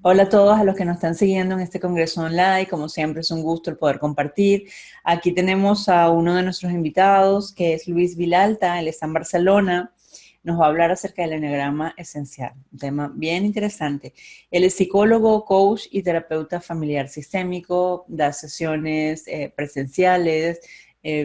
Hola a todos a los que nos están siguiendo en este congreso online. Como siempre es un gusto el poder compartir. Aquí tenemos a uno de nuestros invitados, que es Luis Vilalta. Él está en Barcelona. Nos va a hablar acerca del eneagrama esencial, un tema bien interesante. Él es psicólogo, coach y terapeuta familiar sistémico, da sesiones presenciales,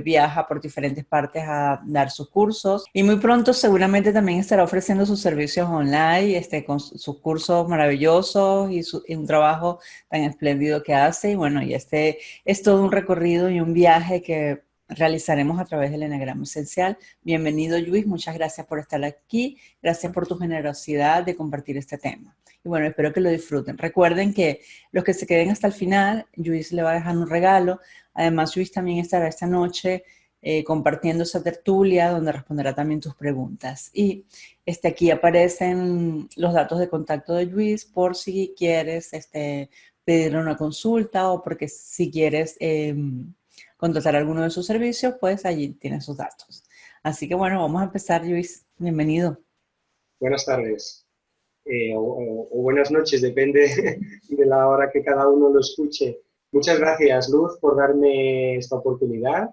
viaja por diferentes partes a dar sus cursos y muy pronto seguramente también estará ofreciendo sus servicios online, con sus cursos maravillosos y un trabajo tan espléndido que hace. Y bueno, y este es todo un recorrido y un viaje que realizaremos a través del eneagrama esencial. Bienvenido, Luis, muchas gracias por estar aquí, gracias por tu generosidad de compartir este tema. Y bueno, espero que lo disfruten. Recuerden que los que se queden hasta el final, Luis le va a dejar un regalo. Además, Luis también estará esta noche compartiendo esa tertulia donde responderá también tus preguntas. Y aquí aparecen los datos de contacto de Luis por si quieres pedirle una consulta o porque si quieres contratar alguno de sus servicios, pues allí tienes sus datos. Así que bueno, vamos a empezar, Luis. Bienvenido. Buenas tardes o buenas noches, depende de la hora que cada uno lo escuche. Muchas gracias, Luz, por darme esta oportunidad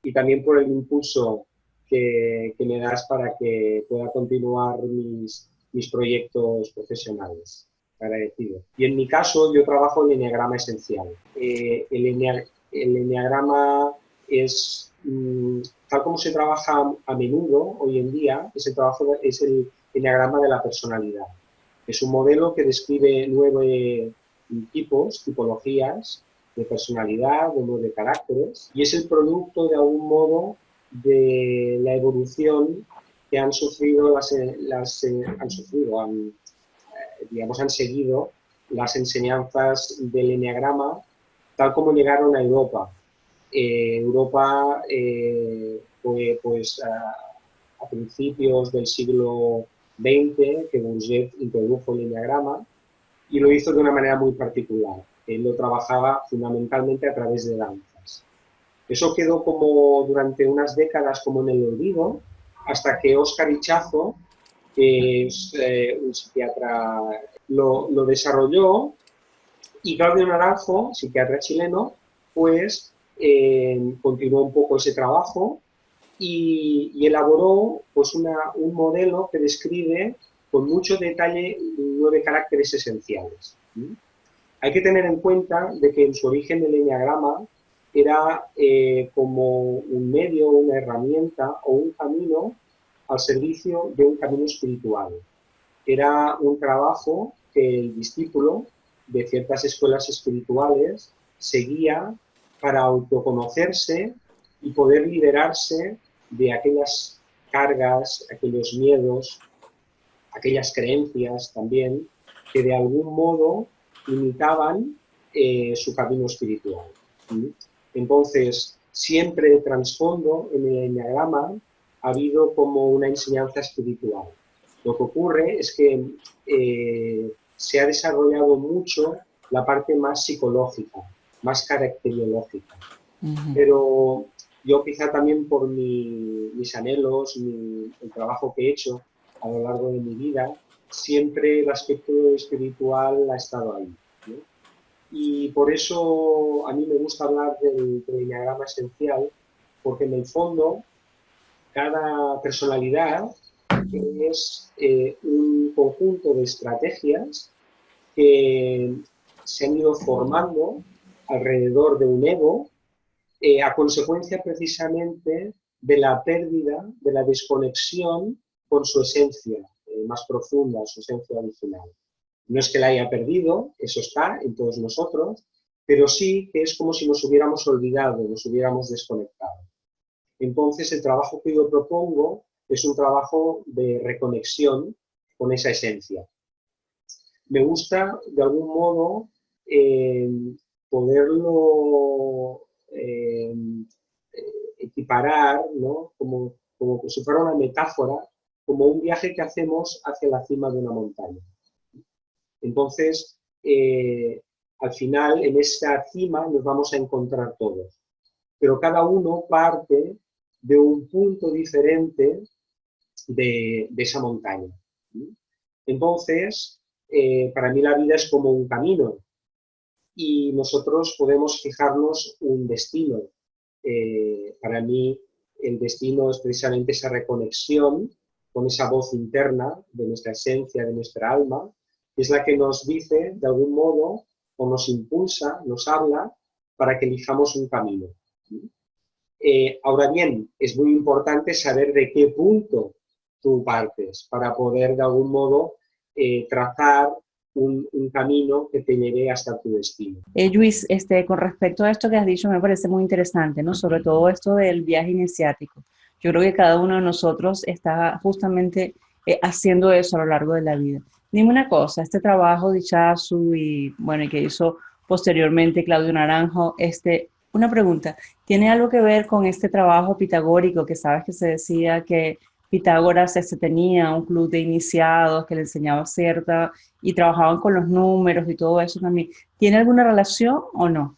y también por el impulso que me das para que pueda continuar mis proyectos profesionales. Agradecido. Y en mi caso, yo trabajo en Eneagrama Esencial. El Eneagrama es, tal como se trabaja a menudo hoy en día, es el Eneagrama de la personalidad. Es un modelo que describe 9 tipologías de personalidad, de 9 caracteres, y es el producto de algún modo de la evolución que han sufrido, han seguido las enseñanzas del eneagrama tal como llegaron a Europa. Europa fue pues a principios del siglo XX que Bourget introdujo el eneagrama y lo hizo de una manera muy particular. Él lo trabajaba fundamentalmente a través de danzas. Eso quedó como durante unas décadas como en el olvido, hasta que Óscar Ichazo, que es un psiquiatra, lo desarrolló, y Claudio Naranjo, psiquiatra chileno, pues continuó un poco ese trabajo y elaboró pues un modelo que describe con mucho detalle 9 caracteres esenciales. Hay que tener en cuenta de que en su origen el eneagrama era como un medio, una herramienta o un camino al servicio de un camino espiritual. Era un trabajo que el discípulo de ciertas escuelas espirituales seguía para autoconocerse y poder liberarse de aquellas cargas, aquellos miedos, aquellas creencias también que de algún modo limitaban su camino espiritual. Entonces, siempre de trasfondo en el eneagrama ha habido como una enseñanza espiritual. Lo que ocurre es que se ha desarrollado mucho la parte más psicológica, más caracteriológica. Uh -huh. Pero yo quizá también por mis anhelos, el trabajo que he hecho a lo largo de mi vida, siempre el aspecto espiritual ha estado ahí, ¿no? Y por eso a mí me gusta hablar del eneagrama esencial, porque en el fondo cada personalidad es un conjunto de estrategias que se han ido formando alrededor de un ego a consecuencia precisamente de la pérdida, de la desconexión con su esencia más profunda, su esencia original. No es que la haya perdido, eso está en todos nosotros, pero sí que es como si nos hubiéramos olvidado, nos hubiéramos desconectado. Entonces, el trabajo que yo propongo es un trabajo de reconexión con esa esencia. Me gusta, de algún modo, eh, poderlo equiparar, ¿no? Como si fuera una metáfora, como un viaje que hacemos hacia la cima de una montaña. Entonces, al final, en esa cima nos vamos a encontrar todos, pero cada uno parte de un punto diferente de esa montaña. Entonces, para mí la vida es como un camino y nosotros podemos fijarnos un destino. Para mí el destino es precisamente esa reconexión con esa voz interna de nuestra esencia, de nuestra alma, que es la que nos dice, de algún modo, o nos impulsa, nos habla, para que elijamos un camino. Ahora bien, es muy importante saber de qué punto tú partes, para poder, de algún modo, trazar un camino que te lleve hasta tu destino. Luis, con respecto a esto que has dicho, me parece muy interesante, ¿no? Sobre todo esto del viaje iniciático. Yo creo que cada uno de nosotros está justamente haciendo eso a lo largo de la vida. Dime una cosa, este trabajo de Ichazu y, bueno, y que hizo posteriormente Claudio Naranjo, una pregunta, ¿tiene algo que ver con este trabajo pitagórico que sabes que se decía que Pitágoras tenía un club de iniciados que le enseñaba cierta y trabajaban con los números y todo eso también? ¿Tiene alguna relación o no?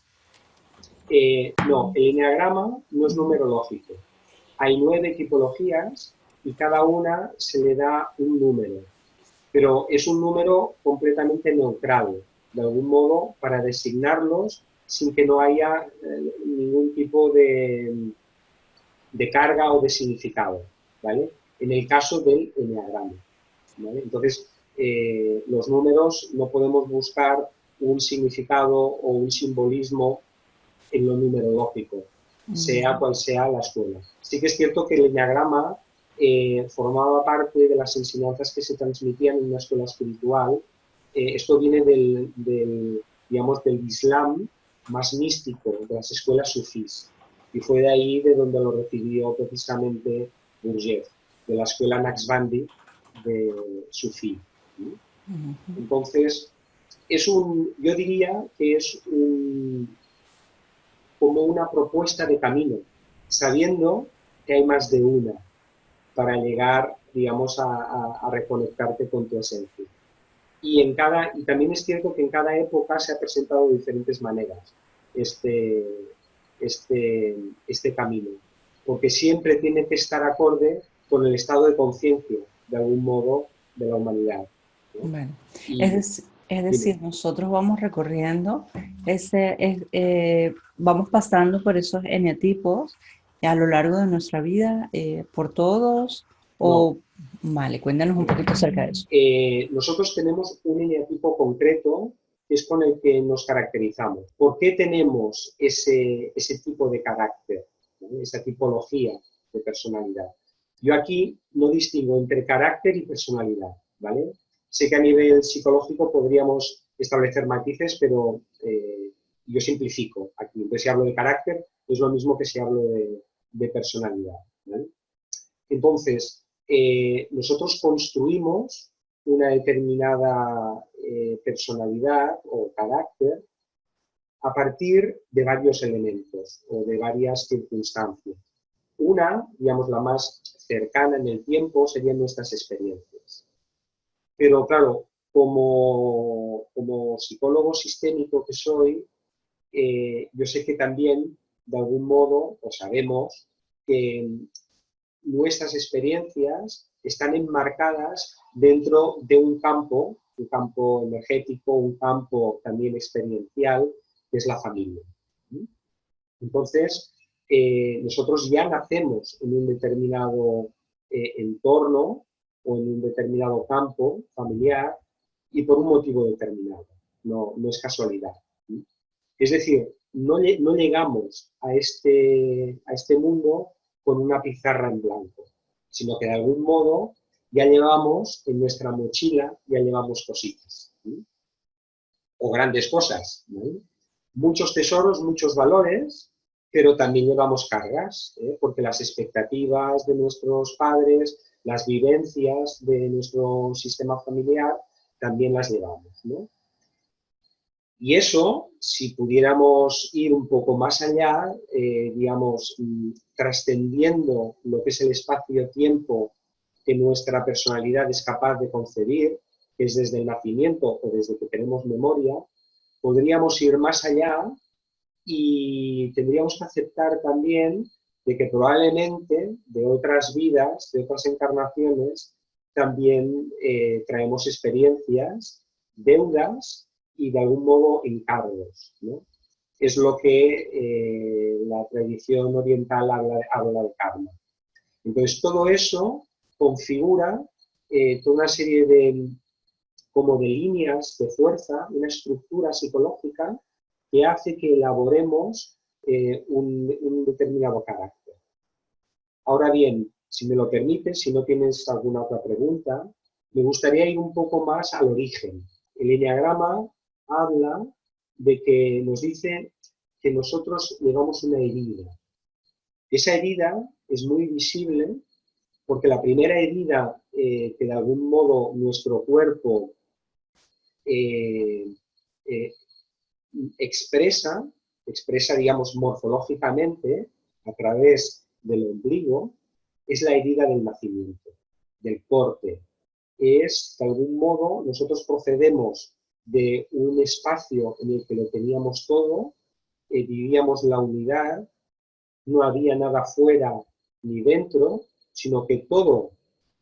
No, el eneagrama no es numerológico. Hay 9 tipologías y cada una se le da un número, pero es un número completamente neutral, de algún modo, para designarlos sin que no haya ningún tipo de carga o de significado, ¿vale? En el caso del eneagrama, ¿vale? Entonces, los números no podemos buscar un significado o un simbolismo en lo numerológico, sea cual sea la escuela. Sí que es cierto que el eneagrama formaba parte de las enseñanzas que se transmitían en una escuela espiritual. Esto viene digamos, del Islam más místico, de las escuelas sufís. Y fue de ahí de donde lo recibió precisamente Gurdjieff, de la escuela Naqshbandi de sufí. Entonces, yo diría que es como una propuesta de camino, sabiendo que hay más de una para llegar, digamos, a reconectarte con tu esencia. Y también es cierto que en cada época se ha presentado de diferentes maneras este camino, porque siempre tiene que estar acorde con el estado de conciencia, de algún modo, de la humanidad, ¿no? Bueno, Y, es decir, nosotros vamos recorriendo, vamos pasando por esos eneatipos a lo largo de nuestra vida, por todos, no, vale, cuéntanos un poquito acerca de eso. nosotros tenemos un eneatipo concreto que es con el que nos caracterizamos. ¿Por qué tenemos ese tipo de carácter, ¿no? Esa tipología de personalidad? Yo aquí no distingo entre carácter y personalidad, ¿vale? Sé que a nivel psicológico podríamos establecer matices, pero yo simplifico aquí. Entonces, si hablo de carácter, es lo mismo que si hablo de personalidad, ¿vale? Entonces, nosotros construimos una determinada personalidad o carácter a partir de varios elementos o de varias circunstancias. Una, digamos, la más cercana en el tiempo, serían nuestras experiencias. Pero claro, como psicólogo sistémico que soy, yo sé que también, de algún modo, o sabemos, que nuestras experiencias están enmarcadas dentro de un campo energético, un campo también experiencial, que es la familia. Entonces, nosotros ya nacemos en un determinado entorno o en un determinado campo familiar y por un motivo determinado, no es casualidad. Es decir, no llegamos a este mundo con una pizarra en blanco, sino que de algún modo ya llevamos en nuestra mochila, ya llevamos cositas, ¿sí? O grandes cosas, ¿no? Muchos tesoros, muchos valores, pero también llevamos cargas, porque las expectativas de nuestros padres, las vivencias de nuestro sistema familiar, también las llevamos, ¿no? Y eso, si pudiéramos ir un poco más allá, digamos, trascendiendo lo que es el espacio-tiempo que nuestra personalidad es capaz de concebir, que es desde el nacimiento o desde que tenemos memoria, podríamos ir más allá y tendríamos que aceptar también de que probablemente de otras vidas, de otras encarnaciones, también traemos experiencias deudas y de algún modo encargos, ¿no? Es lo que la tradición oriental habla de karma. Entonces, todo eso configura toda una serie como de líneas de fuerza, una estructura psicológica que hace que elaboremos un determinado carácter. Ahora bien, si me lo permites, si no tienes alguna otra pregunta, me gustaría ir un poco más al origen. El eneagrama habla de que nos dice que nosotros llevamos una herida. Esa herida es muy visible porque la primera herida que de algún modo nuestro cuerpo eh, eh, expresa, digamos, morfológicamente a través del ombligo, es la herida del nacimiento, del corte. Es, de algún modo, nosotros procedemos de un espacio en el que lo teníamos todo, vivíamos la unidad, no había nada fuera ni dentro, sino que todo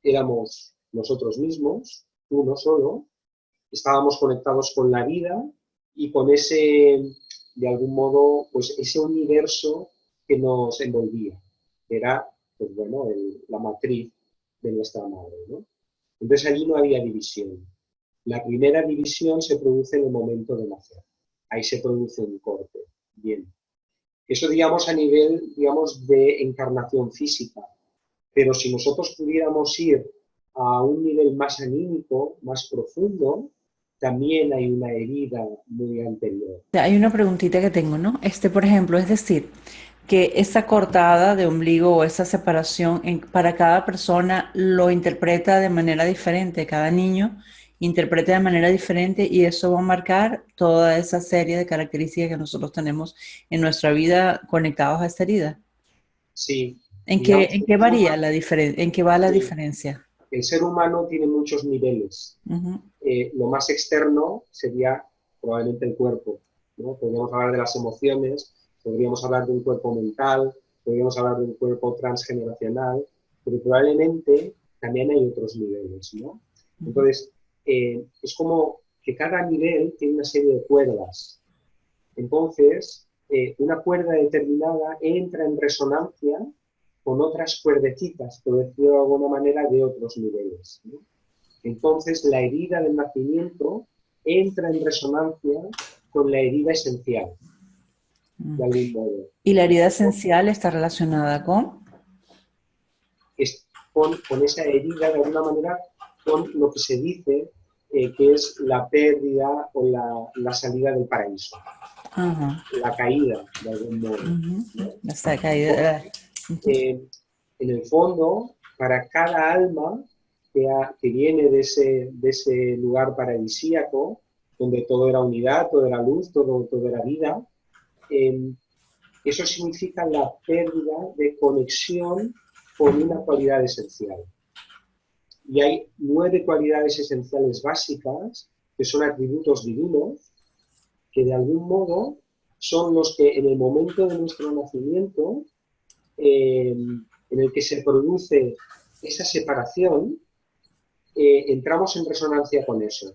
éramos nosotros mismos, uno solo, estábamos conectados con la vida y con ese, de algún modo, pues ese universo que nos envolvía, que era, pues bueno, la matriz de nuestra madre, ¿no? Entonces allí no había división. La primera división se produce en el momento de nacer. Ahí se produce un corte. Bien. Eso, digamos, a nivel, digamos, de encarnación física. Pero si nosotros pudiéramos ir a un nivel más anímico, más profundo, también hay una herida muy anterior. Hay una preguntita que tengo, ¿no? Por ejemplo, es decir, que esa cortada de ombligo o esa separación para cada persona lo interpreta de manera diferente, cada niño interpreta de manera diferente y eso va a marcar toda esa serie de características que nosotros tenemos en nuestra vida conectados a esta herida. Sí, ¿En qué, digamos en que qué varía la diferencia? ¿En qué va la sí, diferencia? el ser humano tiene muchos niveles. Ujú. Lo más externo sería probablemente el cuerpo, ¿no? Podríamos hablar de las emociones, podríamos hablar de un cuerpo mental, podríamos hablar de un cuerpo transgeneracional, pero probablemente también hay otros niveles, ¿no? Entonces, es como que cada nivel tiene una serie de cuerdas. Entonces, una cuerda determinada entra en resonancia con otras cuerdecitas, por decirlo de alguna manera, de otros niveles, ¿no? Entonces, la herida del nacimiento entra en resonancia con la herida esencial, de algún modo. ¿Y la herida esencial está relacionada con? Es con esa herida, de alguna manera, con lo que se dice que es la pérdida o la salida del paraíso, Ajá. la caída, de algún modo, Ujú. ¿no? Está caída. Eh, en el fondo, para cada alma que viene de ese lugar paradisíaco, donde todo era unidad, todo era luz, todo era vida, eh, eso significa la pérdida de conexión con una cualidad esencial. Y hay 9 cualidades esenciales básicas, que son atributos divinos, que de algún modo son los que en el momento de nuestro nacimiento en el que se produce esa separación, entramos en resonancia con eso.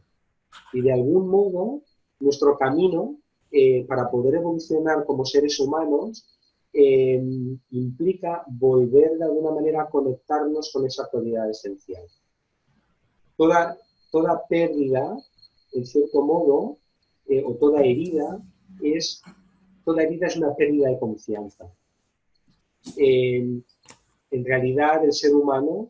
Y de algún modo, nuestro camino para poder evolucionar como seres humanos implica volver de alguna manera a conectarnos con esa cualidad esencial. Toda pérdida, en cierto modo, o toda herida es una pérdida de confianza. En realidad el ser humano,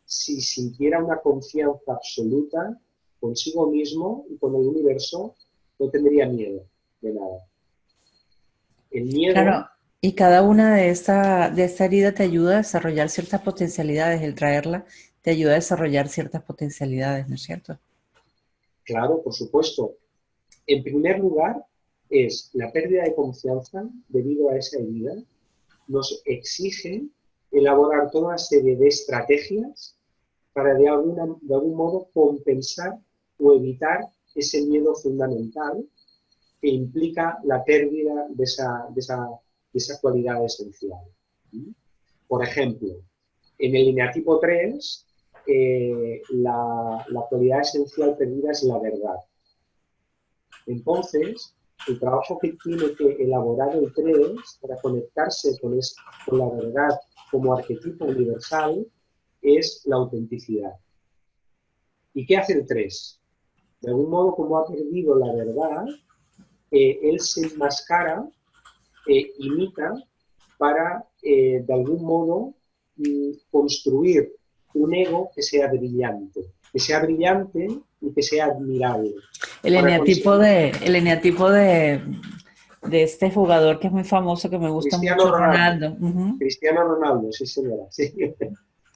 si sintiera una confianza absoluta consigo mismo y con el universo, no tendría miedo de nada. El miedo, Claro, y cada una de esa herida te ayuda a desarrollar ciertas potencialidades, el traerla te ayuda a desarrollar ciertas potencialidades, ¿no es cierto? claro, por supuesto, en primer lugar es la pérdida de confianza debido a esa herida, nos exige elaborar toda una serie de estrategias para de algún modo compensar o evitar ese miedo fundamental que implica la pérdida de esa cualidad esencial. Por ejemplo, en el lineatipo 3, la cualidad esencial perdida es la verdad. Entonces, el trabajo que tiene que elaborar el 3 para conectarse con la verdad como arquetipo universal es la autenticidad. ¿Y qué hace el 3? De algún modo, como ha perdido la verdad, él se enmascara, imita, para, de algún modo, construir un ego que sea brillante y que sea admirable. El eneatipo de este jugador que es muy famoso, que me gusta Cristiano mucho, Ronaldo. Ronaldo. Uh-huh. Cristiano Ronaldo, sí señora. Sí.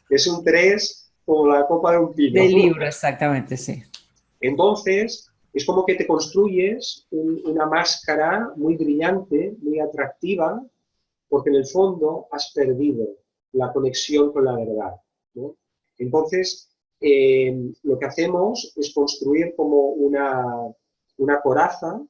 Es un 3 como la copa de un pino. Del libro, exactamente, sí. Entonces, es como que te construyes una máscara muy brillante, muy atractiva, porque en el fondo has perdido la conexión con la verdad, ¿no? Entonces, lo que hacemos es construir como una coraza.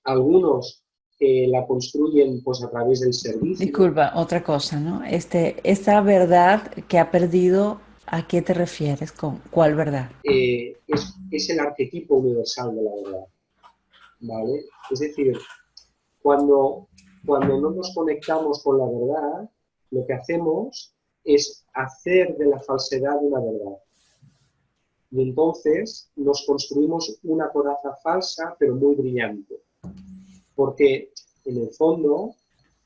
Algunos la construyen pues, a través del servicio. Disculpa, otra cosa, ¿no? Esta verdad que ha perdido, ¿a qué te refieres? ¿Con cuál verdad? Es el arquetipo universal de la verdad, ¿vale? Es decir, cuando no nos conectamos con la verdad, lo que hacemos es hacer de la falsedad una verdad. Y entonces nos construimos una coraza falsa, pero muy brillante. Porque en el fondo,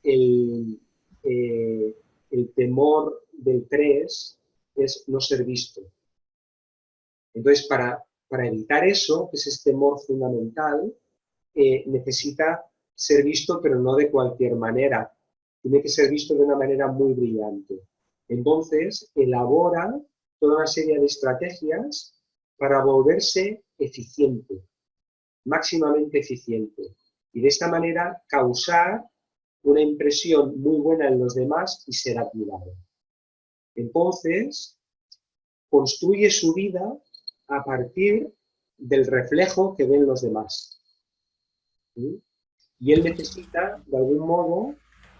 el, eh, el temor del 3 es no ser visto. Entonces, para evitar eso, que es este temor fundamental, necesita ser visto, pero no de cualquier manera. Tiene que ser visto de una manera muy brillante. Entonces, elabora toda una serie de estrategias para volverse eficiente, máximamente eficiente. Y de esta manera causar una impresión muy buena en los demás y ser admirado. Entonces, construye su vida a partir del reflejo que ven los demás. ¿Sí? Y él necesita, de algún modo,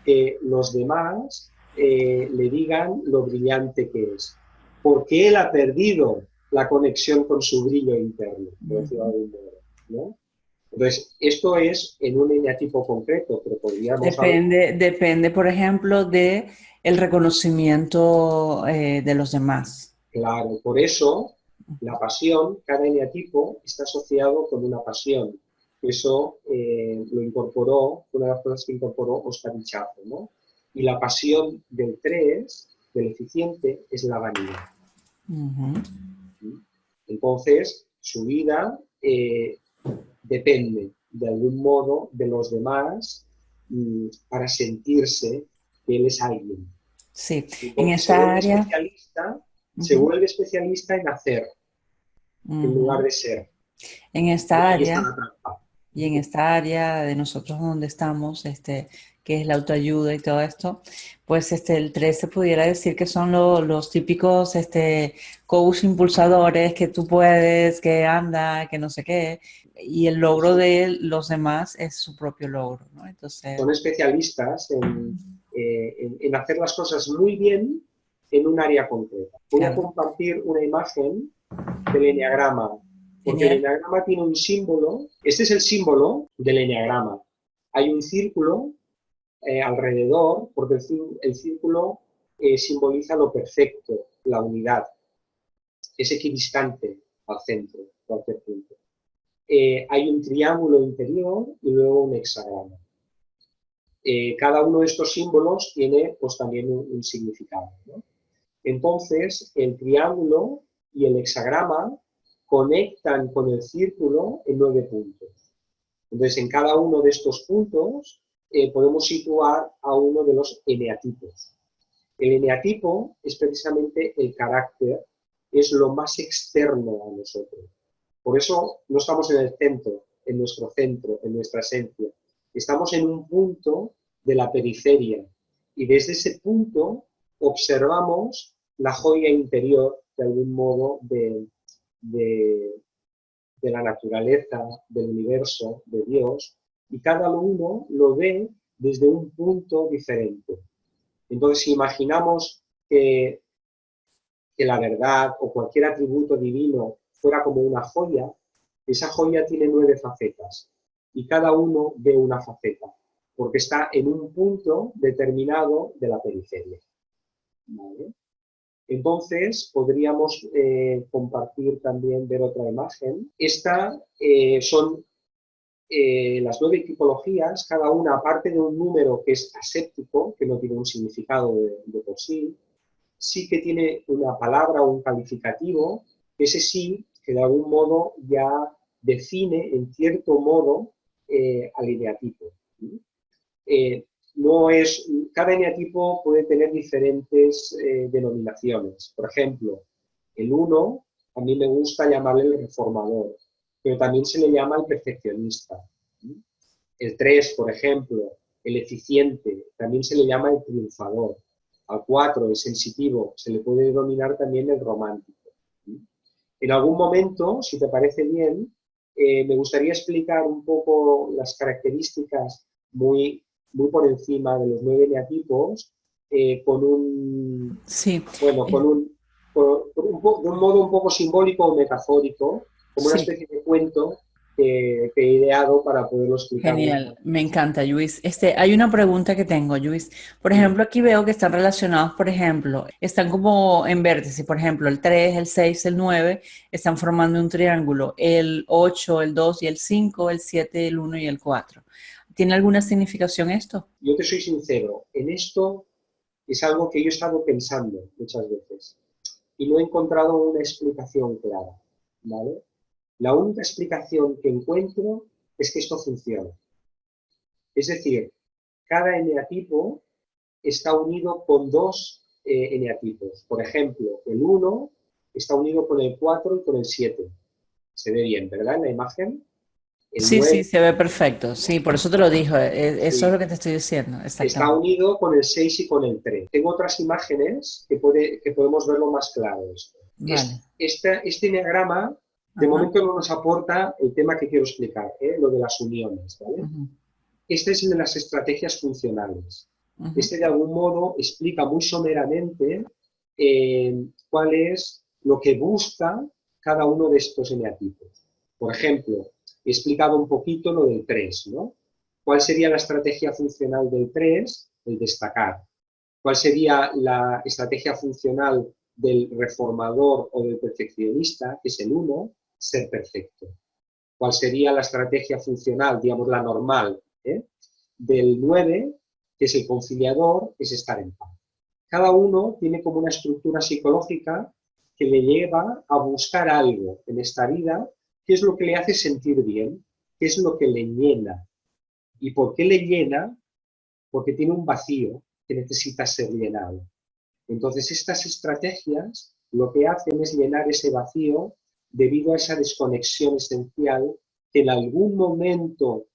que los demás le digan lo brillante que es. Porque él ha perdido la conexión con su brillo interno, por decirlo de algún modo, ¿no? Entonces, esto es en un eneatipo concreto, pero podríamos hablar. Depende, por ejemplo, de el reconocimiento de los demás. Claro, por eso la pasión, cada eneatipo está asociado con una pasión. Eso lo incorporó, una de las cosas que incorporó Oscar Ichazo, ¿no? Y la pasión del 3, del eficiente, es la vanidad. Uh-huh. Entonces, su vida depende, de algún modo, de los demás para sentirse que él es alguien. Sí, en Entonces, esta área. se Uh-huh. vuelve especialista en hacer, en lugar Uh-huh. de ser. En Y esta ahí está área, la trampa. y en esta área de nosotros donde estamos, que es la autoayuda y todo esto, pues el 3 se pudiera decir que son los típicos coach impulsadores que tú puedes, que anda, que no sé qué, y el logro de los demás es su propio logro, ¿no? Entonces, Son especialistas en hacer las cosas muy bien en un área concreta. Voy a claro, compartir una imagen del eneagrama, porque el genial. eneagrama tiene un símbolo. Este es el símbolo del eneagrama. Hay un círculo alrededor, porque el círculo simboliza lo perfecto, la unidad. Es equidistante al centro, cualquier punto. Hay un triángulo interior y luego un hexagrama. Cada uno de estos símbolos tiene pues, también un significado, ¿no? Entonces, el triángulo y el hexagrama conectan con el círculo en 9 puntos. Entonces, en cada uno de estos puntos podemos situar a uno de los eneatipos. El eneatipo es precisamente el carácter, es lo más externo a nosotros. Por eso no estamos en el centro, en nuestro centro, en nuestra esencia. Estamos en un punto de la periferia y desde ese punto observamos la joya interior, de algún modo, de la naturaleza, del universo, de Dios, y cada uno lo ve desde un punto diferente. Entonces, si imaginamos que la verdad o cualquier atributo divino fuera como una joya, esa joya tiene 9 facetas. y cada uno ve una faceta, porque está en un punto determinado de la periferia. ¿Vale? Entonces, podríamos compartir también, ver otra imagen. Esta son las 9 tipologías, cada una, aparte de un número que es aséptico, que no tiene un significado de por sí, sí que tiene una palabra o un calificativo, ese sí, que de algún modo ya define, en cierto modo, al eneatipo. No es, cada eneatipo puede tener diferentes denominaciones. Por ejemplo, el 1, a mí me gusta llamarle el reformador, pero también se le llama el perfeccionista. El 3, por ejemplo, el eficiente, también se le llama el triunfador. Al 4, el sensitivo, se le puede denominar también el romántico. En algún momento, si te parece bien, me gustaría explicar un poco las características muy por encima de los 9 eneatipos, con un, Sí, bueno, de un modo un poco simbólico o metafórico, como una sí. especie de cuento que he ideado para poderlo explicar de una Genial, manera. me encanta, Luis. Hay una pregunta que tengo, Luis. Por Sí, ejemplo, aquí veo que están relacionados, por ejemplo, están como en vértice, por ejemplo, el 3, el 6, el 9 están formando un triángulo, el 8, el 2 y el 5, el 7, el 1 y el 4. ¿Tiene alguna significación esto? yo te soy sincero, en esto es algo que yo he estado pensando muchas veces y no he encontrado una explicación clara, ¿vale? La única explicación que encuentro es que esto funciona. Es decir, cada eneatipo está unido con 2 eneatipos. Por ejemplo, el 1 está unido con el 4 y con el 7. Se ve bien, ¿verdad? En la imagen. El Sí, sí, 9, se ve perfecto. Sí, por eso te lo dijo. Eso es lo sí, que te estoy diciendo, está exactamente. unido con el 6 y con el 3. Tengo otras imágenes que podemos verlo más claro. Vale. Este diagrama de Ajá. momento no nos aporta el tema que quiero explicar, lo de las uniones, ¿vale? Ujú, Este es el de las estrategias funcionales. ujú. Este, de algún modo, explica muy someramente cuál es lo que busca cada uno de estos eneatipos. Por ejemplo, he explicado un poquito lo del 3, ¿no? ¿Cuál sería la estrategia funcional del 3? El destacar. ¿Cuál sería la estrategia funcional del reformador o del perfeccionista, que es el 1? Ser perfecto. ¿Cuál sería la estrategia funcional, digamos la normal, del 9, que es el conciliador, es estar en paz? Cada uno tiene como una estructura psicológica que le lleva a buscar algo en esta vida, qué es lo que le hace sentir bien, qué es lo que le llena. ¿Y por qué le llena? Porque tiene un vacío que necesita ser llenado. Entonces, estas estrategias lo que hacen es llenar ese vacío debido a esa desconexión esencial que en algún momento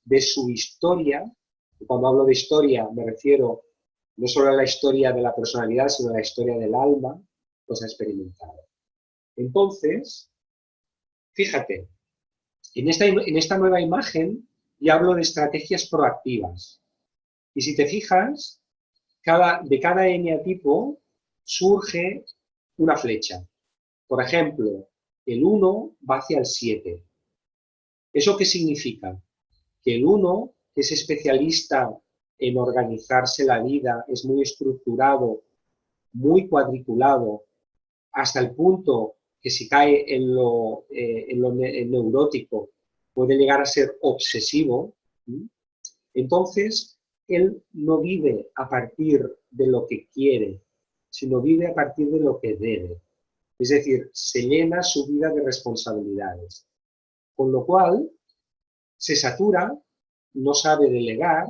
de su historia, y cuando hablo de historia me refiero no solo a la historia de la personalidad, sino a la historia del alma, pues ha experimentado. Entonces, fíjate, en esta nueva imagen ya hablo de estrategias proactivas. Y si te fijas, de cada eneatipo surge una flecha. Por ejemplo, el 1 va hacia el 7. ¿Eso qué significa? Que el 1, que es especialista en organizarse la vida, es muy estructurado, muy cuadriculado, hasta el punto que si cae en neurótico puede llegar a ser obsesivo. Entonces, él no vive a partir de lo que quiere, sino vive a partir de lo que debe. Es decir, se llena su vida de responsabilidades. Con lo cual, se satura, no sabe delegar,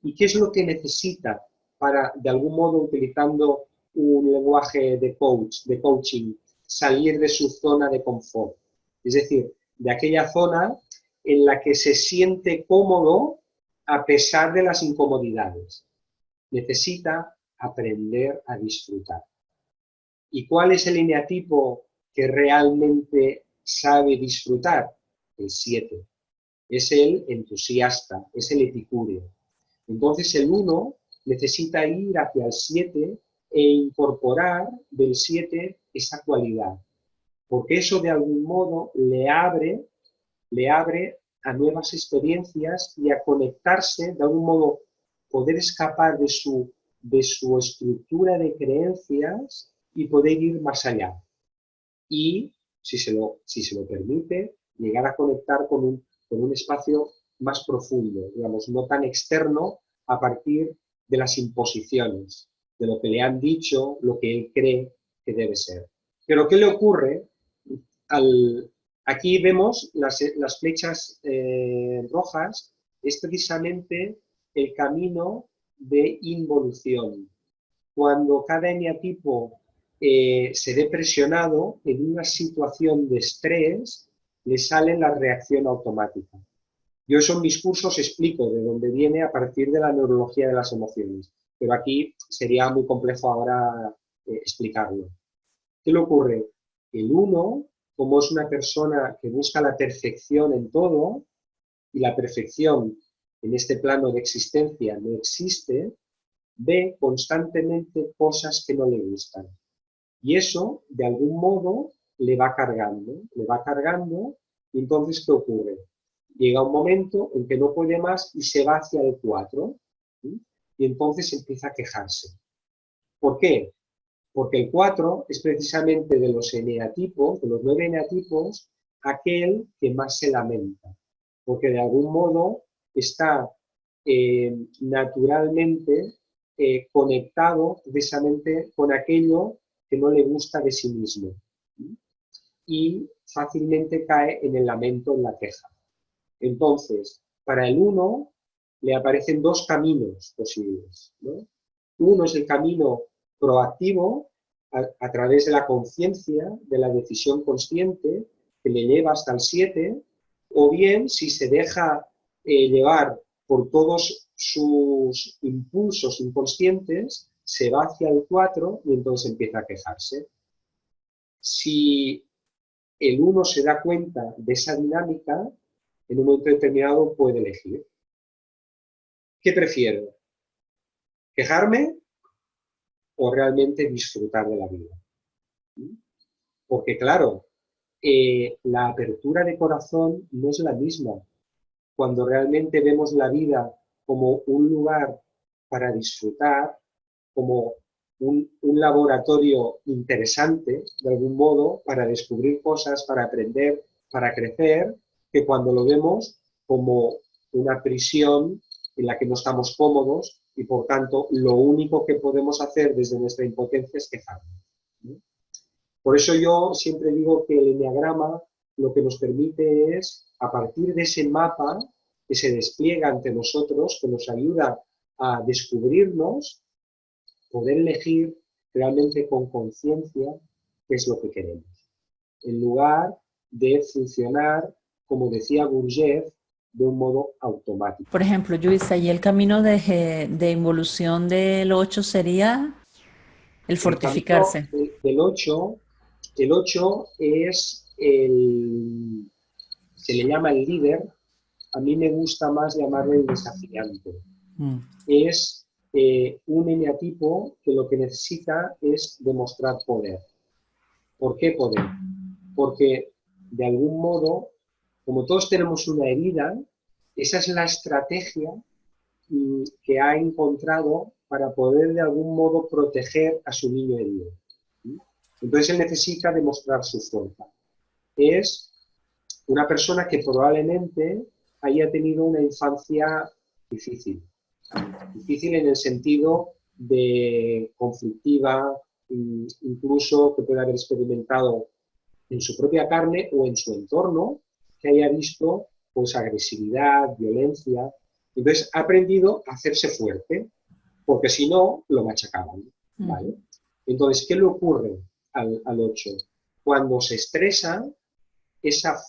y qué es lo que necesita para, de algún modo, utilizando un lenguaje de coaching, salir de su zona de confort. Es decir, de aquella zona en la que se siente cómodo a pesar de las incomodidades. Necesita aprender a disfrutar. ¿Y cuál es el eneatipo que realmente sabe disfrutar? El 7. Es el entusiasta, es el epicúreo. Entonces el 1 necesita ir hacia el 7 e incorporar del 7 esa cualidad, porque eso de algún modo le abre a nuevas experiencias y a conectarse, de algún modo, poder escapar de su estructura de creencias y poder ir más allá. Y, si se lo permite, llegar a conectar con un espacio más profundo, digamos, no tan externo a partir de las imposiciones, de lo que le han dicho, lo que él cree que debe ser. Pero ¿qué le ocurre? Aquí vemos las flechas rojas, es precisamente el camino de involución. Cuando cada eneatipo se ve presionado en una situación de estrés, le sale la reacción automática. Yo eso en mis cursos explico de dónde viene a partir de la neurología de las emociones, pero aquí sería muy complejo ahora explicarlo. ¿Qué le ocurre? El uno, como es una persona que busca la perfección en todo, y la perfección en este plano de existencia no existe, ve constantemente cosas que no le gustan. Y eso, de algún modo, le va cargando, y entonces, ¿qué ocurre? Llega un momento en que no puede más y se va hacia el 4, ¿sí? Y entonces empieza a quejarse. ¿Por qué? Porque el 4 es precisamente de los eneatipos, de los 9 eneatipos, aquel que más se lamenta, porque de algún modo está naturalmente conectado precisamente con aquello que no le gusta de sí mismo, ¿sí? Y fácilmente cae en el lamento, en la queja. Entonces, para el 1 le aparecen dos caminos posibles, ¿no? Uno es el camino proactivo, a través de la conciencia, de la decisión consciente, que le lleva hasta el 7, o bien, si se deja llevar por todos sus impulsos inconscientes, se va hacia el 4 y entonces empieza a quejarse. Si el 1 se da cuenta de esa dinámica, en un momento determinado puede elegir. ¿Qué prefiero? ¿Quejarme o realmente disfrutar de la vida? Porque claro, la apertura de corazón no es la misma. Cuando realmente vemos la vida como un lugar para disfrutar, como un laboratorio interesante, de algún modo, para descubrir cosas, para aprender, para crecer, que cuando lo vemos como una prisión en la que no estamos cómodos y, por tanto, lo único que podemos hacer desde nuestra impotencia es quejarnos, ¿no? Por eso yo siempre digo que el eneagrama lo que nos permite es, a partir de ese mapa que se despliega ante nosotros, que nos ayuda a descubrirnos, poder elegir realmente con conciencia qué es lo que queremos, en lugar de funcionar, como decía Gurdjieff, de un modo automático. Por ejemplo, Luis, ahí el camino de involución del 8 sería el El camino fortificarse. del 8, el 8 es se le llama el líder, a mí me gusta más llamarle el desafiante. Mm. Es un eneatipo que lo que necesita es demostrar poder. ¿Por qué poder? Porque de algún modo, como todos tenemos una herida, esa es la estrategia que ha encontrado para poder de algún modo proteger a su niño herido. Entonces él necesita demostrar su fuerza. Es una persona que probablemente haya tenido una infancia difícil. Difícil en el sentido de conflictiva, incluso que puede haber experimentado en su propia carne o en su entorno, que haya visto pues agresividad, violencia. Entonces ha aprendido a hacerse fuerte, porque si no, lo machacaban, ¿vale? Entonces, ¿qué le ocurre al 8? Cuando se estresa, esa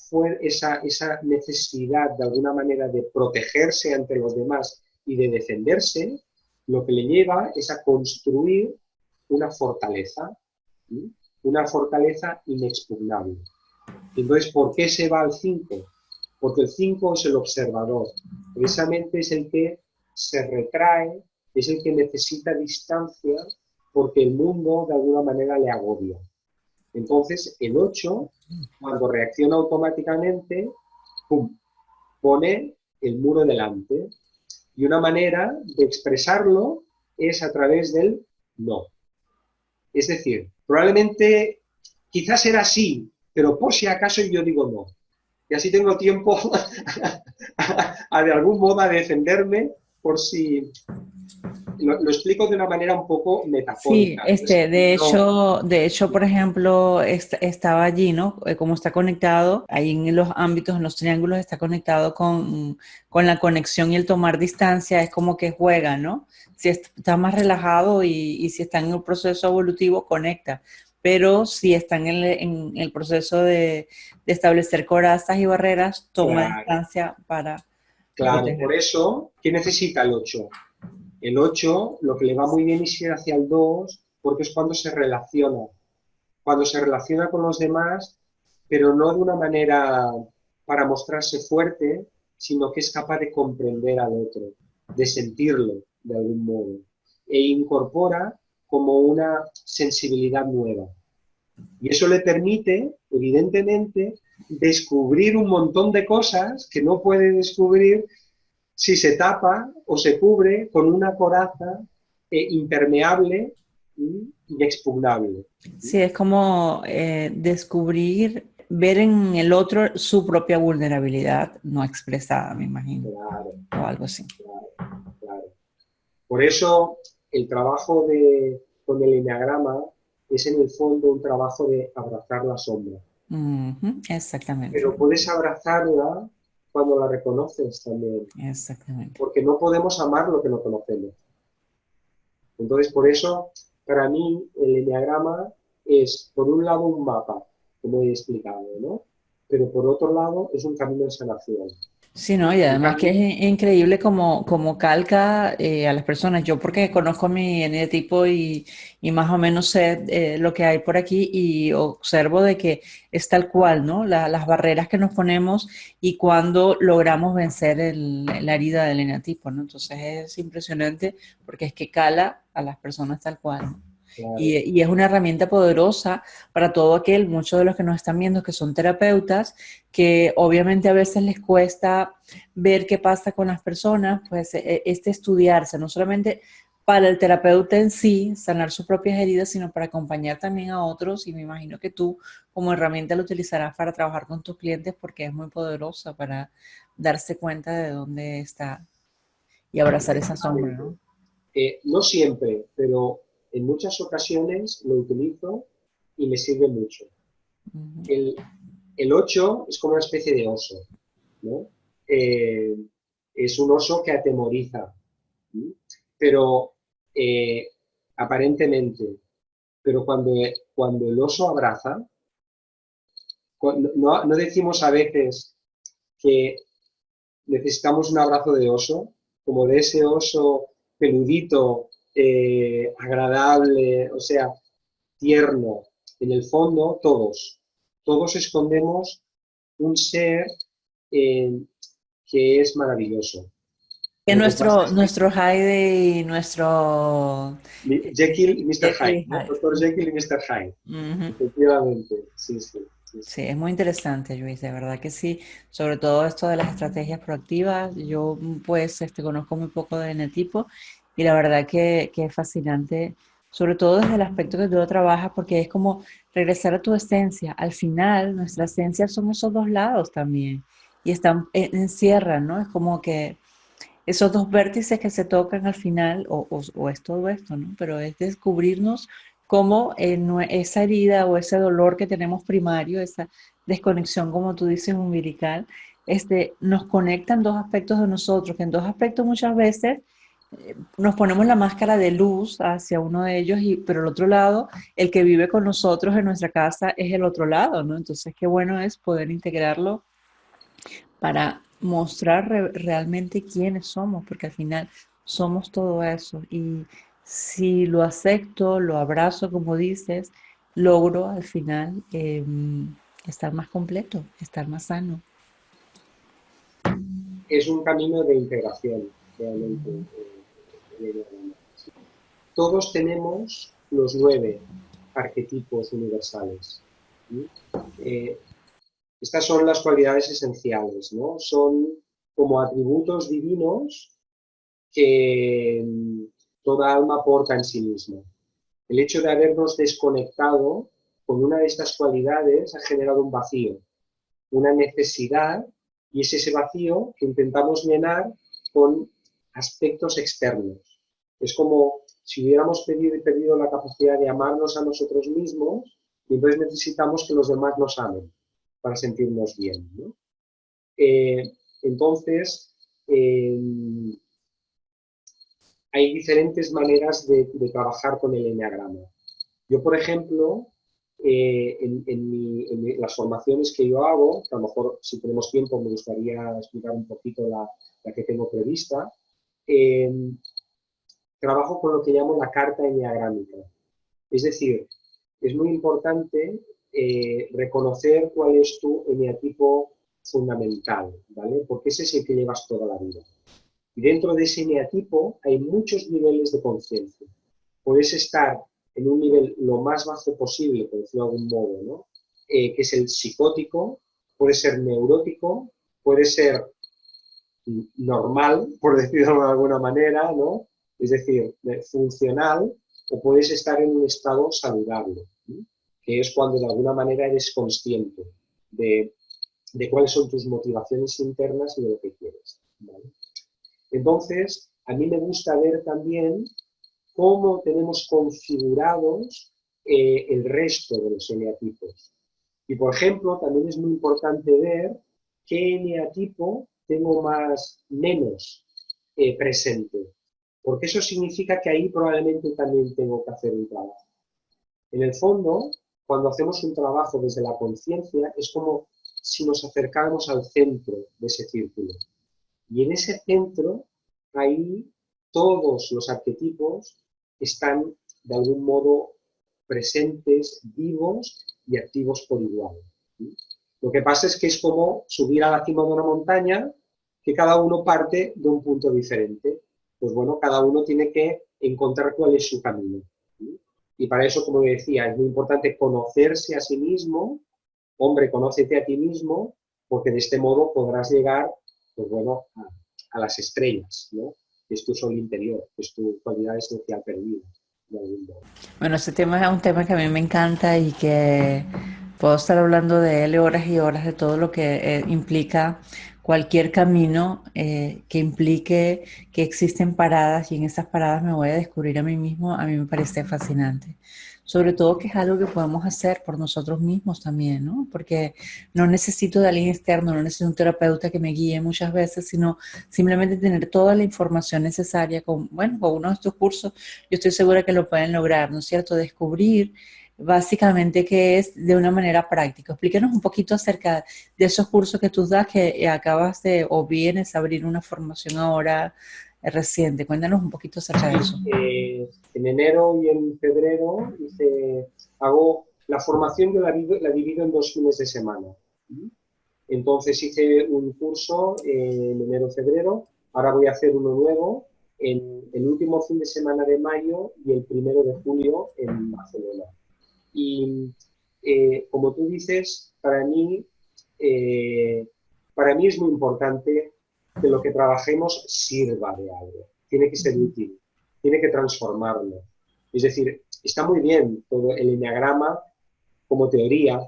necesidad de alguna manera de protegerse ante los demás y de defenderse, lo que le lleva es a construir una fortaleza, ¿sí? Una fortaleza inexpugnable. Entonces, ¿por qué se va al 5? Porque el 5 es el observador, precisamente es el que se retrae, es el que necesita distancia porque el mundo de alguna manera le agobia. Entonces, el 8, cuando reacciona automáticamente, ¡pum!, pone el muro delante. Y una manera de expresarlo es a través del no. Es decir, probablemente, quizás era así, pero por si acaso yo digo no. Y así tengo tiempo a de algún modo a defenderme por si... Lo explico de una manera un poco Sí, metafórica. Entonces, no, de hecho, por ejemplo, estaba allí, ¿no? Como está conectado, ahí en los ámbitos, en los triángulos, está conectado con la conexión y el tomar distancia, es como que juega, ¿no? Si está más relajado y si está en un proceso evolutivo, conecta. Pero si está en el proceso de establecer corazas y barreras, toma claro, distancia para claro. proteger. Por eso, ¿qué necesita el 8? El 8 lo que le va muy bien es ir hacia el 2 porque es cuando se relaciona con los demás, pero no de una manera para mostrarse fuerte, sino que es capaz de comprender al otro, de sentirlo de algún modo, e incorpora como una sensibilidad nueva. Y eso le permite, evidentemente, descubrir un montón de cosas que no puede descubrir si se tapa o se cubre con una coraza impermeable y inexpugnable. Sí, es como descubrir, ver en el otro su propia vulnerabilidad no expresada, me imagino, Claro, o algo así. claro, claro. Por eso el trabajo con el enneagrama es en el fondo un trabajo de abrazar la sombra. Ujú, exactamente, Pero puedes abrazarla cuando la reconoces también, exactamente. porque no podemos amar lo que no conocemos. Entonces, por eso, para mí, el enneagrama es, por un lado, un mapa, como he explicado, ¿no? Pero por otro lado, es un camino de sanación. Sí, ¿no? Y Un además que es camino, increíble como calca a las personas. Yo porque conozco mi eneatipo y más o menos sé lo que hay por aquí y observo de que es tal cual, ¿no? Las barreras que nos ponemos y cuando logramos vencer la herida del eneatipo, ¿no? Entonces es impresionante porque es que cala a las personas tal cual, ¿no? claro, Y es una herramienta poderosa para todo aquel, muchos de los que nos están viendo que son terapeutas, que obviamente a veces les cuesta ver qué pasa con las personas, pues este estudiarse, no solamente para el terapeuta en sí, sanar sus propias heridas, sino para acompañar también a otros. Y me imagino que tú como herramienta lo utilizarás para trabajar con tus clientes porque es muy poderosa para darse cuenta de dónde está y abrazar esa sombra, efectivamente. ¿no? No siempre, pero en muchas ocasiones lo utilizo y me sirve mucho. Ujú. El, el 8 es como una especie de oso, ¿no? Eh, es un oso que atemoriza, ¿sí? Pero eh, aparentemente, pero cuando el oso abraza, no decimos a veces que necesitamos un abrazo de oso, como de ese oso peludito, agradable, o sea, tierno. En el fondo, todos escondemos un ser eh, que es maravilloso. Que Lo que pasa es que nuestro Hyde y nuestro Jekyll y Mr. Jekyll Hyde, y ¿no? Hyde. Doctor Jekyll y Mr. Hyde, Ujú. efectivamente, sí, sí, sí, Sí, sí. es muy interesante, Luis, de verdad que sí. Sobre todo esto de las estrategias proactivas. Yo, pues, conozco muy poco de Enetipo y la verdad que es fascinante, sobre todo desde el aspecto que tú lo trabajas, porque es como regresar a tu esencia. Al final, nuestra esencia son esos dos lados también y están, encierran, ¿no? Es como que esos dos vértices que se tocan al final, o es todo esto, ¿no? Pero es descubrirnos cómo esa herida o ese dolor que tenemos primario, esa desconexión, como tú dices, umbilical, nos conectan dos aspectos de nosotros, que en dos aspectos muchas veces nos ponemos la máscara de luz hacia uno de ellos, pero el otro lado, el que vive con nosotros en nuestra casa es el otro lado, ¿no? Entonces, qué bueno es poder integrarlo para mostrar realmente quiénes somos, porque al final somos todo eso. Y si lo acepto, lo abrazo, como dices, logro al final estar más completo, estar más sano. Es un camino de integración, realmente, el enneagrama. Todos tenemos los 9 arquetipos universales. ¿Sí? Eh, Estas son las cualidades esenciales, ¿no? Son como atributos divinos que toda alma porta en sí misma. El hecho de habernos desconectado con una de estas cualidades ha generado un vacío, una necesidad, y es ese vacío que intentamos llenar con aspectos externos. Es como si hubiéramos perdido la capacidad de amarnos a nosotros mismos y entonces necesitamos que los demás nos amen para sentirnos bien, ¿no? Entonces, hay diferentes maneras de trabajar con el eneagrama. Yo, por ejemplo, en las formaciones que yo hago, que a lo mejor si tenemos tiempo me gustaría explicar un poquito la que tengo prevista, trabajo con lo que llamo la carta eneagrámica. Es decir, es muy importante reconocer cuál es tu eneatipo fundamental, ¿vale? Porque ese es el que llevas toda la vida. Y dentro de ese eneatipo hay muchos niveles de conciencia. Puedes estar en un nivel lo más bajo posible, por decirlo de algún modo, ¿no? Que es el psicótico, puede ser neurótico, puede ser normal, por decirlo de alguna manera, ¿no? Es decir, funcional, o puedes estar en un estado saludable, ¿no? Que es cuando de alguna manera eres consciente de cuáles son tus motivaciones internas y de lo que quieres, ¿vale? Entonces, a mí me gusta ver también cómo tenemos configurados el resto de los eneatipos. Y, por ejemplo, también es muy importante ver qué eneatipo tengo menos presente, porque eso significa que ahí probablemente también tengo que hacer un trabajo. En el fondo, cuando hacemos un trabajo desde la conciencia, es como si nos acercáramos al centro de ese círculo. Y en ese centro, ahí todos los arquetipos están de algún modo presentes, vivos y activos por igual. Lo que pasa es que es como subir a la cima de una montaña, que cada uno parte de un punto diferente. Pues bueno, cada uno tiene que encontrar cuál es su camino. Y para eso, como decía, es muy importante conocerse a sí mismo. Hombre, conócete a ti mismo, porque de este modo podrás llegar, pues bueno, a las estrellas, ¿no? Que es tu sol interior, que es tu cualidad esencial perdida, de algún modo. Bueno, ese tema es un tema que a mí me encanta y que puedo estar hablando de él horas y horas de todo lo que implica cualquier camino que implique que existen paradas y en esas paradas me voy a descubrir a mí mismo, a mí me parece fascinante. Sobre todo que es algo que podemos hacer por nosotros mismos también, ¿no? Porque no necesito de alguien externo, no necesito un terapeuta que me guíe muchas veces, sino simplemente tener toda la información necesaria con, bueno, con uno de estos cursos yo estoy segura que lo pueden lograr, ¿no es cierto? Descubrir básicamente qué es de una manera práctica. Explíquenos un poquito acerca de esos cursos que tú das, que acabas de o vienes a abrir una formación ahora reciente. Cuéntanos un poquito acerca de eso. En enero y en febrero hago la formación, yo la divido en 2 fines de semana. Entonces hice un curso en enero-febrero, ahora voy a hacer uno nuevo en el último fin de semana de mayo y el 1 de julio en Barcelona. Y como tú dices, para mí es muy importante que lo que trabajemos sirva de algo, tiene que ser útil, tiene que transformarlo. Es decir, está muy bien todo el eneagrama como teoría,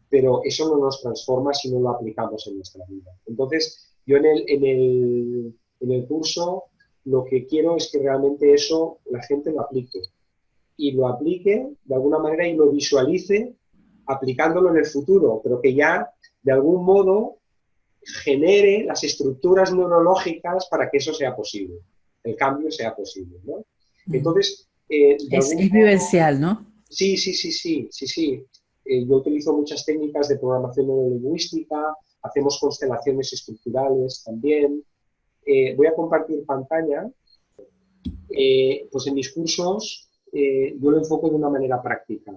pero eso no nos transforma si no lo aplicamos en nuestra vida. Entonces, yo en el curso lo que quiero es que realmente eso la gente lo aplique. Y lo aplique de alguna manera y lo visualice aplicándolo en el futuro, pero que ya de algún modo genere las estructuras neurológicas para que eso sea posible, el cambio sea posible, ¿no? Entonces, de Es algún modo, vivencial, ¿no? sí. Yo utilizo muchas técnicas de programación neurolingüística, hacemos constelaciones estructurales también. Voy a compartir pantalla. Pues en mis cursos yo lo enfoco de una manera práctica.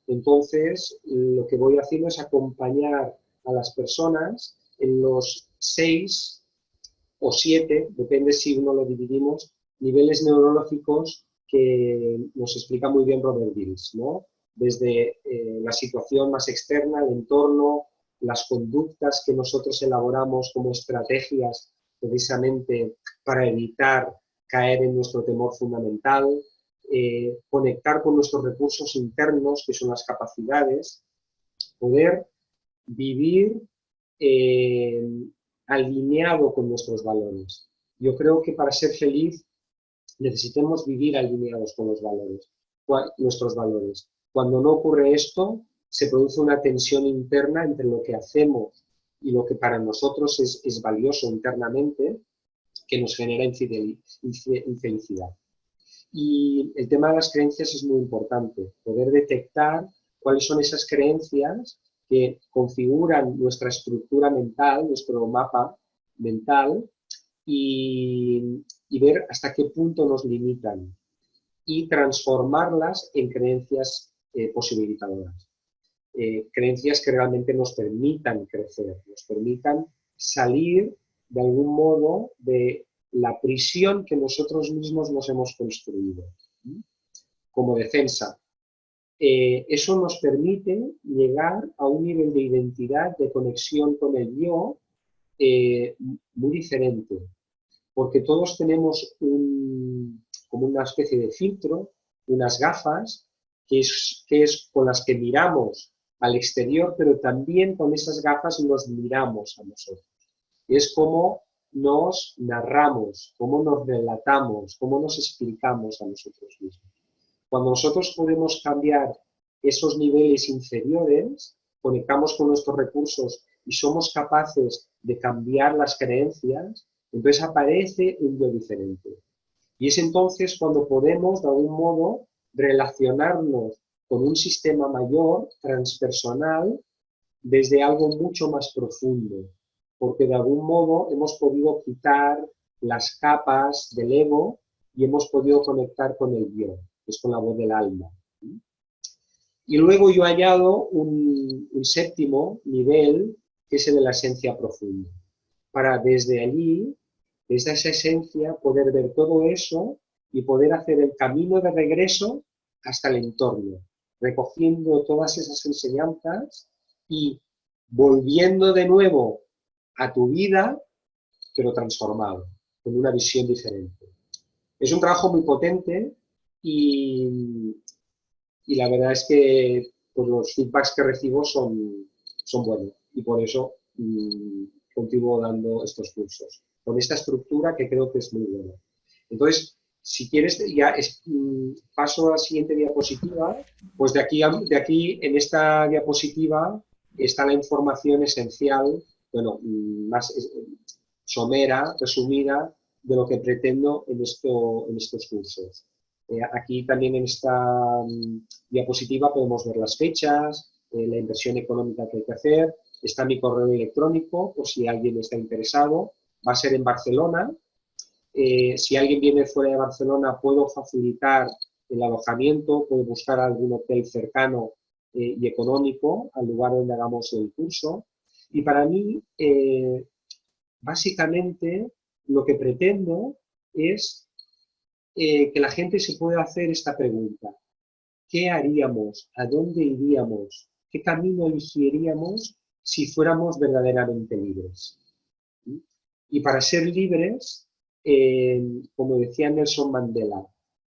Entonces, lo que voy haciendo es acompañar a las personas en los 6 o 7, depende si uno lo dividimos, niveles neurológicos que nos explica muy bien Robert Dills, ¿no? Desde la situación más externa, el entorno, las conductas que nosotros elaboramos como estrategias precisamente para evitar caer en nuestro temor fundamental, conectar con nuestros recursos internos, que son las capacidades, poder vivir alineado con nuestros valores. Yo creo que para ser feliz necesitamos vivir alineados con los valores, nuestros valores. Cuando no ocurre esto, se produce una tensión interna entre lo que hacemos y lo que para nosotros es valioso internamente, que nos genera infelicidad. Y el tema de las creencias es muy importante, poder detectar cuáles son esas creencias que configuran nuestra estructura mental, nuestro mapa mental, y ver hasta qué punto nos limitan y transformarlas en creencias posibilitadoras. Creencias que realmente nos permitan crecer, nos permitan salir de algún modo de la prisión que nosotros mismos nos hemos construido como defensa. Eso nos permite llegar a un nivel de identidad, de conexión con el yo muy diferente, porque todos tenemos como una especie de filtro, unas gafas, que es con las que miramos al exterior, pero también con esas gafas nos miramos a nosotros. Es como nos narramos, cómo nos relatamos, cómo nos explicamos a nosotros mismos. Cuando nosotros podemos cambiar esos niveles inferiores, conectamos con nuestros recursos y somos capaces de cambiar las creencias, entonces aparece un yo diferente. Y es entonces cuando podemos, de algún modo, relacionarnos con un sistema mayor, transpersonal, desde algo mucho más profundo, porque de algún modo hemos podido quitar las capas del ego y hemos podido conectar con el yo, que es con la voz del alma. Y luego yo añado un séptimo nivel, que es el de la esencia profunda, para desde allí, desde esa esencia, poder ver todo eso y poder hacer el camino de regreso hasta el entorno, recogiendo todas esas enseñanzas y volviendo de nuevo a tu vida, pero transformado, con una visión diferente. Es un trabajo muy potente y la verdad es que pues, los feedbacks que recibo son buenos y por eso continúo dando estos cursos, con esta estructura que creo que es muy buena. Entonces, si quieres, ya paso a la siguiente diapositiva, pues de aquí en esta diapositiva está la información esencial, bueno, más somera, resumida, de lo que pretendo en estos cursos. Aquí también en esta diapositiva podemos ver las fechas, la inversión económica que hay que hacer, está mi correo electrónico por si alguien está interesado, va a ser en Barcelona. Si alguien viene fuera de Barcelona puedo facilitar el alojamiento, puedo buscar algún hotel cercano y económico al lugar donde hagamos el curso. Y para mí, básicamente, lo que pretendo es que la gente se pueda hacer esta pregunta. ¿Qué haríamos? ¿A dónde iríamos? ¿Qué camino elegiríamos si fuéramos verdaderamente libres? Y para ser libres, como decía Nelson Mandela,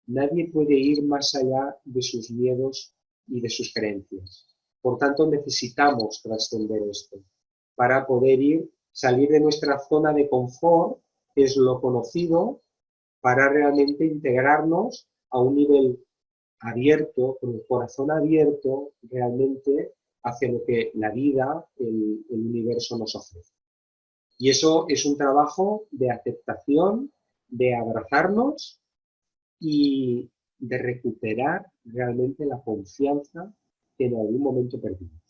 nadie puede ir más allá de sus miedos y de sus creencias. Por tanto, necesitamos trascender esto para poder salir de nuestra zona de confort, que es lo conocido, para realmente integrarnos a un nivel abierto, con el corazón abierto, realmente hacia lo que la vida, el universo nos ofrece. Y eso es un trabajo de aceptación, de abrazarnos y de recuperar realmente la confianza que en algún momento perdimos.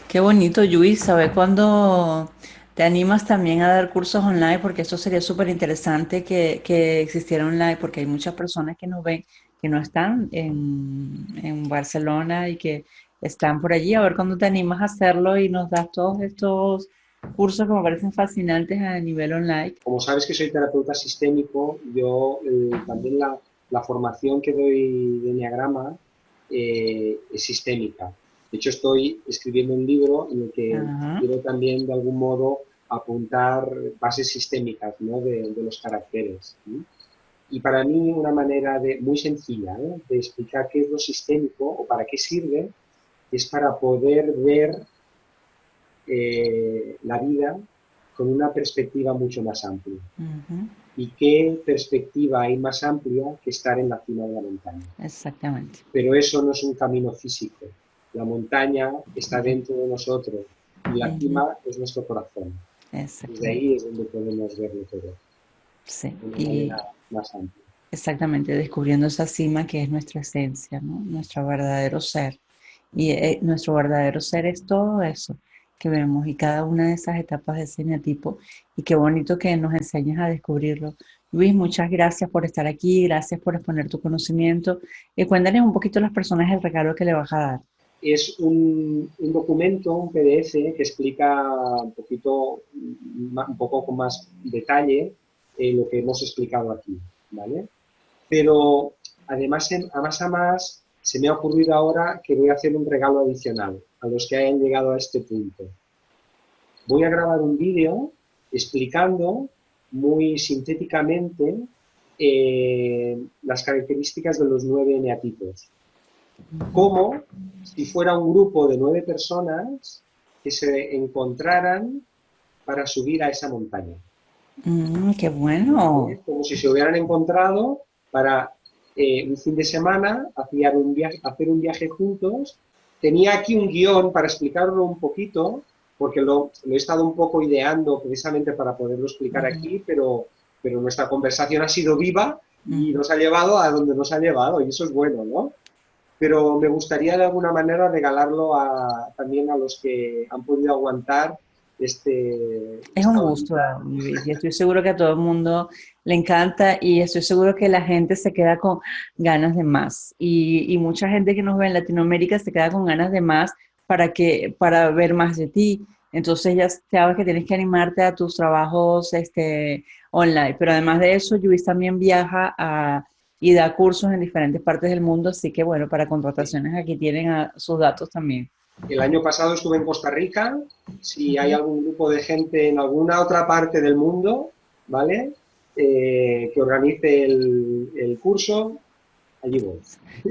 Qué bonito, Luis, ¿sabes cuándo te animas también a dar cursos online? Porque eso sería súper interesante que existiera online, porque hay muchas personas que nos ven que no están en Barcelona y que están por allí. A ver cuándo te animas a hacerlo y nos das todos estos cursos que me parecen fascinantes a nivel online. Como sabes que soy terapeuta sistémico, yo también la formación que doy de Enneagrama es sistémica. De hecho, estoy escribiendo un libro en el que quiero también, de algún modo, apuntar bases sistémicas, ¿no? de los caracteres. ¿Sí? Y para mí una manera muy sencilla, de explicar qué es lo sistémico o para qué sirve es para poder ver la vida con una perspectiva mucho más amplia. Ujú. ¿Y qué perspectiva hay más amplia que estar en la cima de la montaña? Exactamente. Pero eso no es un camino físico. La montaña está dentro de nosotros y la Ujú. cima es nuestro corazón. Desde Exactamente. ahí es donde podemos verlo todo, Sí. de una Y manera más amplia. exactamente, descubriendo esa cima que es nuestra esencia, ¿no? Nuestro verdadero ser. Y nuestro verdadero ser es todo eso que vemos y cada una de esas etapas de ese eneatipo. Y qué bonito que nos enseñes a descubrirlo. Luis, muchas gracias por estar aquí, gracias por exponer tu conocimiento. Y cuéntanos un poquito a las personas el regalo que le vas a dar. Es un documento, un PDF, que explica un poquito, un poco con más detalle lo que hemos explicado aquí, ¿vale? Pero además, a más, se me ha ocurrido ahora que voy a hacer un regalo adicional a los que hayan llegado a este punto. Voy a grabar un vídeo explicando muy sintéticamente las características de los 9 eneatipos. Como si fuera un grupo de 9 personas que se encontraran para subir a esa montaña. Qué bueno. ¿Vale? Como si se hubieran encontrado para un fin de semana, hacer un viaje juntos. Tenía aquí un guión para explicarlo un poquito, porque lo he estado un poco ideando precisamente para poderlo explicar Ujú, aquí, pero nuestra conversación ha sido viva y ujú. nos ha llevado a donde nos ha llevado, y eso es bueno, ¿no? Pero me gustaría de alguna manera regalarlo también a los que han podido aguantar Es un esta gusto, horita. Luis, y estoy seguro que a todo el mundo le encanta y estoy seguro que la gente se queda con ganas de más. Y mucha gente que nos ve en Latinoamérica se queda con ganas de más para ver más de ti. Entonces ya sabes que tienes que animarte a tus trabajos online. Pero además de eso, Luis también viaja y da cursos en diferentes partes del mundo, así que bueno, para contrataciones aquí tienen sus datos también. El año pasado estuve en Costa Rica. Si hay Ujú. algún grupo de gente en alguna otra parte del mundo, ¿vale? Que organice el curso, allí voy.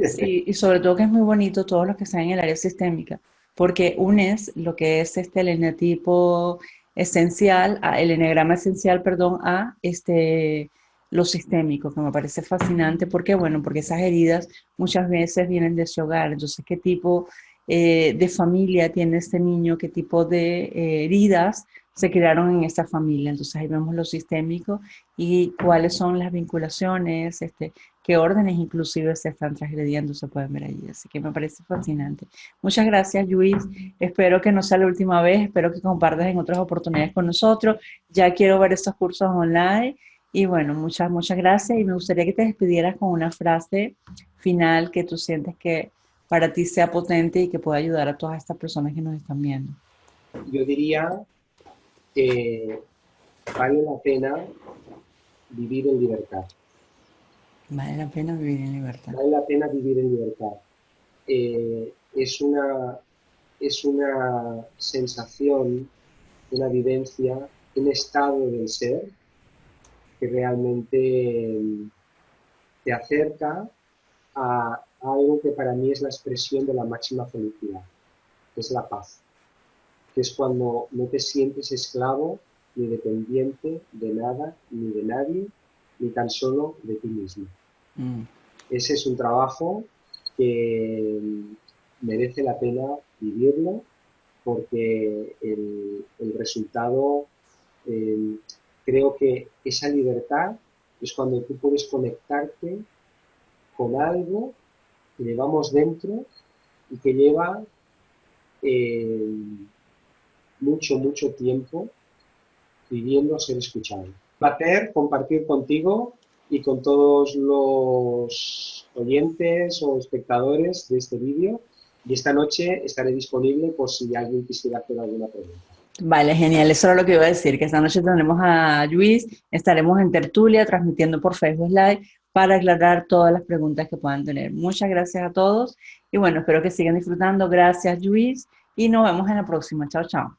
Sí, y sobre todo que es muy bonito todos los que están en el área sistémica, porque unes lo que es el eneatipo esencial, el eneagrama esencial, perdón, a lo sistémico, que me parece fascinante, porque bueno, porque esas heridas muchas veces vienen de ese hogar. Entonces, ¿qué tipo de familia tiene este niño? ¿Qué tipo de heridas se crearon en esa familia? Entonces ahí vemos lo sistémico y cuáles son las vinculaciones, qué órdenes inclusive se están transgrediendo, se pueden ver allí. Así que me parece fascinante. Muchas gracias, Luis. Espero que no sea la última vez, espero que compartas en otras oportunidades con nosotros. Ya quiero ver estos cursos online. Y bueno, muchas gracias. Y me gustaría que te despidieras con una frase final que tú sientes que para ti sea potente y que pueda ayudar a todas estas personas que nos están viendo. Yo diría que vale la pena vivir en libertad. Vale la pena vivir en libertad. Vale la pena vivir en libertad. Eh, es una, es una sensación, una vivencia, un estado del ser que realmente te acerca a algo que para mí es la expresión de la máxima felicidad, que es la paz, que es cuando no te sientes esclavo ni dependiente de nada ni de nadie, ni tan solo de ti mismo. Mm. Ese es un trabajo que merece la pena vivirlo porque el resultado, eh, creo que esa libertad es cuando tú puedes conectarte con algo que llevamos dentro y que lleva eh, mucho tiempo pidiendo ser escuchado. Un placer compartir contigo y con todos los oyentes o espectadores de este vídeo. Y esta noche estaré disponible por si alguien quisiera hacer alguna pregunta. Vale, genial. Eso era lo que iba a decir, que esta noche tendremos a Luis, estaremos en tertulia transmitiendo por Facebook Live para aclarar todas las preguntas que puedan tener. Muchas gracias a todos y bueno, espero que sigan disfrutando. Gracias, Luis, y nos vemos en la próxima. Chao, chao.